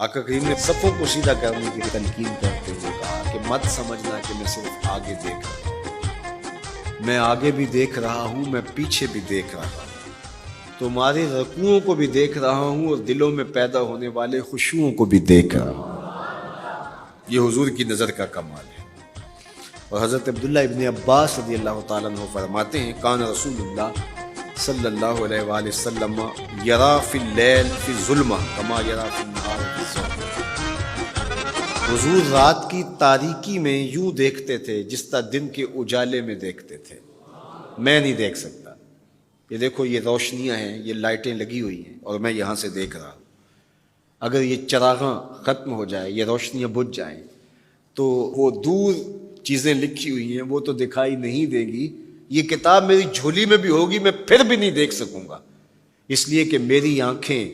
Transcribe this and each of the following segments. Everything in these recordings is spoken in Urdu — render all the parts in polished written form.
آقا کریم نے صفوں کو سیدھا کرنے کی تلقین کرتے ہوئے کہا کہ مت سمجھنا کہ میں صرف آگے دیکھ رہا ہوں، میں آگے بھی دیکھ رہا ہوں، میں پیچھے بھی دیکھ رہا ہوں، تمہارے رکوعوں کو بھی دیکھ رہا ہوں اور دلوں میں پیدا ہونے والے خشوعوں کو بھی دیکھ رہا ہوں۔ یہ حضور کی نظر کا کمال ہے۔ اور حضرت عبداللہ ابن عباس رضی اللہ تعالیٰ عنہ فرماتے ہیں کان رسول اللہ صلی اللہ علیہ وآلہ وسلم یرا فی اللیل فی الظلمہ کما یرا فی النہار فی الضوء۔ حضور رات کی تاریکی میں یوں دیکھتے تھے جس طرح دن کے اجالے میں دیکھتے تھے۔ میں نہیں دیکھ سکتا، یہ دیکھو یہ روشنیاں ہیں، یہ لائٹیں لگی ہوئی ہیں اور میں یہاں سے دیکھ رہا ہوں، اگر یہ چراغاں ختم ہو جائے، یہ روشنیاں بجھ جائیں تو وہ دور چیزیں لکھی ہوئی ہیں وہ تو دکھائی نہیں دے گی، یہ کتاب میری جھولی میں بھی ہوگی میں پھر بھی نہیں دیکھ سکوں گا، اس لیے کہ میری آنکھیں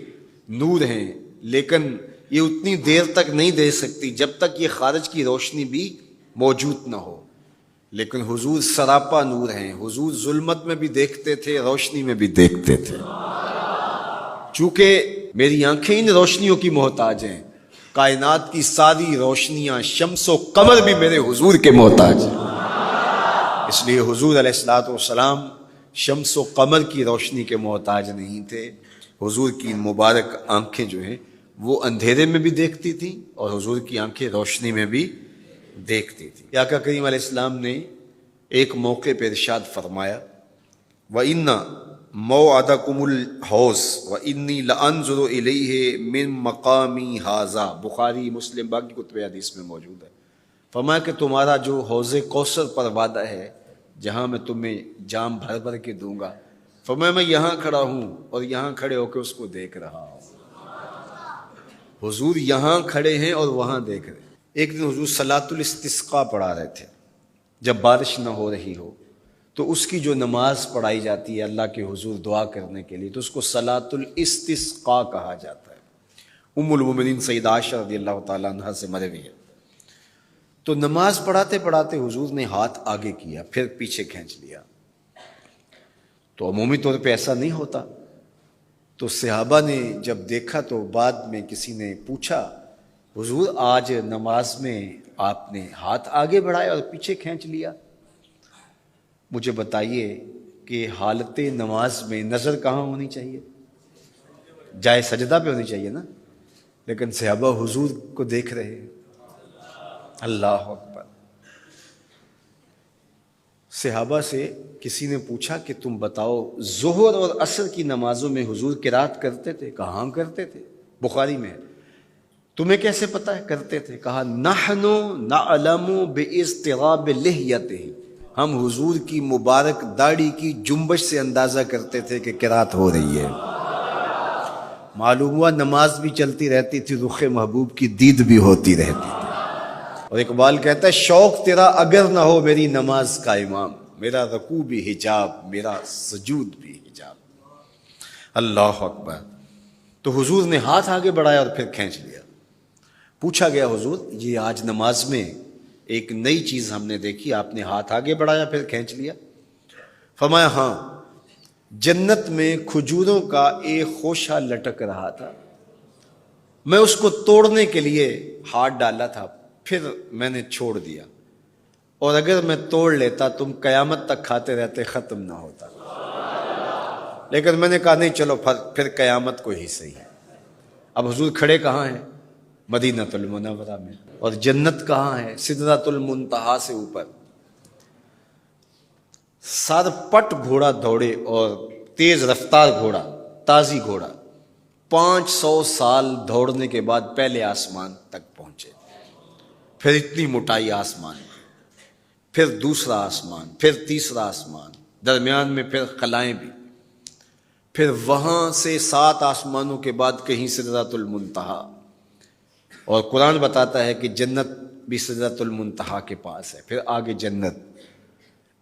نور ہیں، لیکن یہ اتنی دیر تک نہیں دیکھ سکتی جب تک یہ خارج کی روشنی بھی موجود نہ ہو۔ لیکن حضور سراپا نور ہیں، حضور ظلمت میں بھی دیکھتے تھے، روشنی میں بھی دیکھتے تھے۔ چونکہ میری آنکھیں ان روشنیوں کی محتاج ہیں، کائنات کی ساری روشنیاں شمس و قمر بھی میرے حضور کے محتاج ہیں، اس لیے حضور علیہ الصلوۃ والسلام شمس و قمر کی روشنی کے محتاج نہیں تھے۔ حضور کی مبارک آنکھیں جو ہیں وہ اندھیرے میں بھی دیکھتی تھیں اور حضور کی آنکھیں روشنی میں بھی دیکھتی تھیں۔ آقا کریم علیہ السلام نے ایک موقع پہ ارشاد فرمایا وَإِنَّ مَوْعَدَكُمُ الْحَوْض وَإِنِّي لَأَنظُرُ إِلَيْهِ مِن مَقَامِي هَٰذَا، بخاری مسلم باقی کتب حدیث میں موجود ہے۔ فرمایا کہ تمہارا جو حوض کوثر پر وعدہ ہے جہاں میں تمہیں جام بھر بھر کے دوں گا، فرمایا میں یہاں کھڑا ہوں اور یہاں کھڑے ہو کے اس کو دیکھ رہا ہوں۔ حضور یہاں کھڑے ہیں اور وہاں دیکھ رہے ہیں۔ ایک دن حضور صلاۃ الاستسقاء پڑھا رہے تھے، جب بارش نہ ہو رہی ہو تو اس کی جو نماز پڑھائی جاتی ہے اللہ کے حضور دعا کرنے کے لیے تو اس کو صلاۃ الاستسقاء کہا جاتا ہے۔ ام المومنین سیدہ عائشہ رضی اللہ تعالیٰ عنہ سے مروی ہے۔ تو نماز پڑھاتے پڑھاتے حضور نے ہاتھ آگے کیا پھر پیچھے کھینچ لیا، تو عمومی طور پہ ایسا نہیں ہوتا۔ تو صحابہ نے جب دیکھا تو بعد میں کسی نے پوچھا حضور آج نماز میں آپ نے ہاتھ آگے بڑھایا اور پیچھے کھینچ لیا، مجھے بتائیے کہ حالت نماز میں نظر کہاں ہونی چاہیے؟ جائے سجدہ پہ ہونی چاہیے نا، لیکن صحابہ حضور کو دیکھ رہے ہیں۔ اللہ اکبر۔ صحابہ سے کسی نے پوچھا کہ تم بتاؤ ظہر اور عصر کی نمازوں میں حضور قرات کرتے تھے؟ کہا ہم کرتے تھے، بخاری میں ہے۔ تمہیں کیسے پتہ ہے کرتے تھے؟ کہا نحن نعلم باضطراب لحیتہ، ہم حضور کی مبارک داڑھی کی جنبش سے اندازہ کرتے تھے کہ قرات ہو رہی ہے۔ معلوم ہوا نماز بھی چلتی رہتی تھی، رخ محبوب کی دید بھی ہوتی رہتی تھی۔ اور اقبال کہتا ہے شوق تیرا اگر نہ ہو میری نماز کا امام، میرا رکوع بھی حجاب، میرا سجود بھی حجاب۔ اللہ اکبر۔ تو حضور نے ہاتھ آگے بڑھایا اور پھر کھینچ لیا۔ پوچھا گیا حضور یہ آج نماز میں ایک نئی چیز ہم نے دیکھی، آپ نے ہاتھ آگے بڑھایا پھر کھینچ لیا؟ فرمایا ہاں، جنت میں کھجوروں کا ایک خوشہ لٹک رہا تھا، میں اس کو توڑنے کے لیے ہاتھ ڈالا تھا، پھر میں نے چھوڑ دیا، اور اگر میں توڑ لیتا تم قیامت تک کھاتے رہتے، ختم نہ ہوتا، لیکن میں نے کہا نہیں چلو پھر قیامت کو ہی صحیح۔ اب حضور کھڑے کہاں ہیں؟ مدینہ المنورہ میں، اور جنت کہاں ہے؟ سدرۃ المنتہا سے اوپر۔ سرپٹ گھوڑا دوڑے اور تیز رفتار گھوڑا، تازی گھوڑا، 500 سال دوڑنے کے بعد پہلے آسمان تک پہنچے، پھر اتنی موٹائی آسمان، پھر دوسرا آسمان، پھر تیسرا آسمان، درمیان میں پھر خلائیں بھی، پھر وہاں سے 7 آسمانوں کے بعد کہیں سدرۃ المنتہا، اور قرآن بتاتا ہے کہ جنت بھی سدرۃ المنتہا کے پاس ہے، پھر آگے جنت،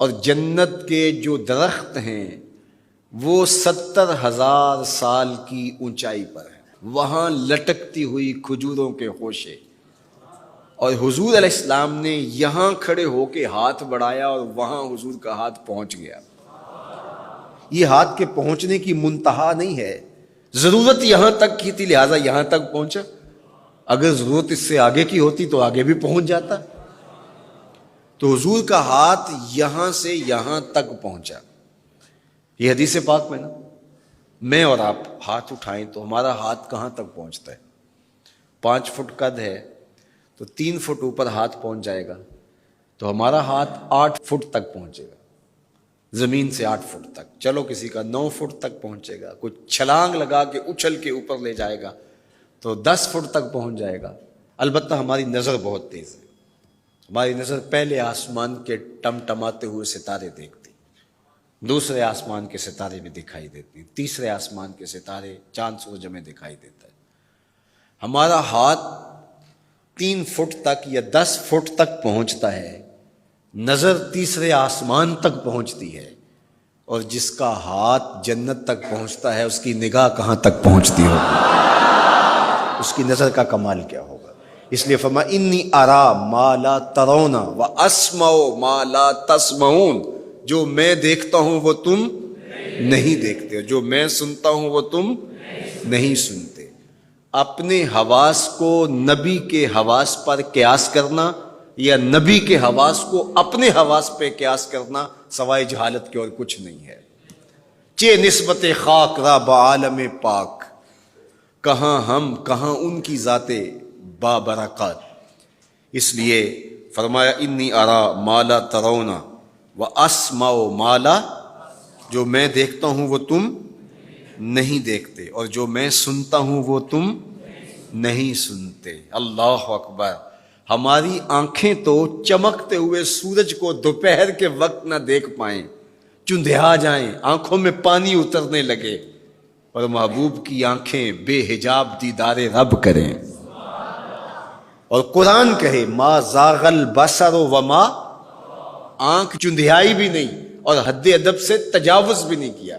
اور جنت کے جو درخت ہیں وہ 70,000 سال کی اونچائی پر ہیں، وہاں لٹکتی ہوئی کھجوروں کے خوشے، اور حضور علیہ السلام نے یہاں کھڑے ہو کے ہاتھ بڑھایا اور وہاں حضور کا ہاتھ پہنچ گیا۔ یہ ہاتھ کے پہنچنے کی منتہا نہیں ہے، ضرورت یہاں تک کی تھی لہٰذا یہاں تک پہنچا، اگر ضرورت اس سے آگے کی ہوتی تو آگے بھی پہنچ جاتا. تو حضور کا ہاتھ یہاں سے یہاں تک پہنچا. یہ حدیث پاک میں نا، میں اور آپ ہاتھ اٹھائیں تو ہمارا ہاتھ کہاں تک پہنچتا ہے؟ 5 فٹ قد ہے تو 3 فٹ اوپر ہاتھ پہنچ جائے گا، تو ہمارا ہاتھ 8 فٹ تک پہنچے گا، زمین سے 8 فٹ تک. چلو کسی کا 9 فٹ تک پہنچے گا، کوئی چھلانگ لگا کے اچھل کے اوپر لے جائے گا تو 10 فٹ تک پہنچ جائے گا. البتہ ہماری نظر بہت تیز ہے، ہماری نظر پہلے آسمان کے ٹمٹماتے ہوئے ستارے دیکھتی، دوسرے آسمان کے ستارے بھی دکھائی دیتی، تیسرے آسمان کے ستارے چاند سورج میں دکھائی دیتا ہے. ہمارا ہاتھ 3 فٹ تک یا 10 فٹ تک پہنچتا ہے، نظر تیسرے آسمان تک پہنچتی ہے، اور جس کا ہاتھ جنت تک پہنچتا ہے اس کی نگاہ کہاں تک پہنچتی ہوگی، اس کی نظر کا کمال کیا ہوگا. اس لیے فرمایا انی ارا ما لا ترون واسمع ما لا تسمعون. جو میں دیکھتا ہوں وہ تم نہیں دیکھتے، جو میں سنتا ہوں وہ تم نہیں سنتے. اپنے حواس کو نبی کے حواس پر قیاس کرنا یا نبی کے حواس کو اپنے حواس پہ قیاس کرنا سوائے جہالت کے اور کچھ نہیں ہے. چے نسبت خاک را بعالم پاک، کہاں ہم کہاں ان کی ذاتیں بابرکات. اس لیے فرمایا انی ارا ما لا ترون واسمع ما لا، جو میں دیکھتا ہوں وہ تم نہیں دیکھتے، اور جو میں سنتا ہوں وہ تم نہیں سنتے. اللہ اکبر. ہماری آنکھیں تو چمکتے ہوئے سورج کو دوپہر کے وقت نہ دیکھ پائیں، چندھیا جائیں، آنکھوں میں پانی اترنے لگے، اور محبوب کی آنکھیں بے حجاب دیدار رب کریں. اور قرآن کہے ما زاغ البصر وما، آنکھ چندھیائی بھی نہیں اور حد ادب سے تجاوز بھی نہیں کیا.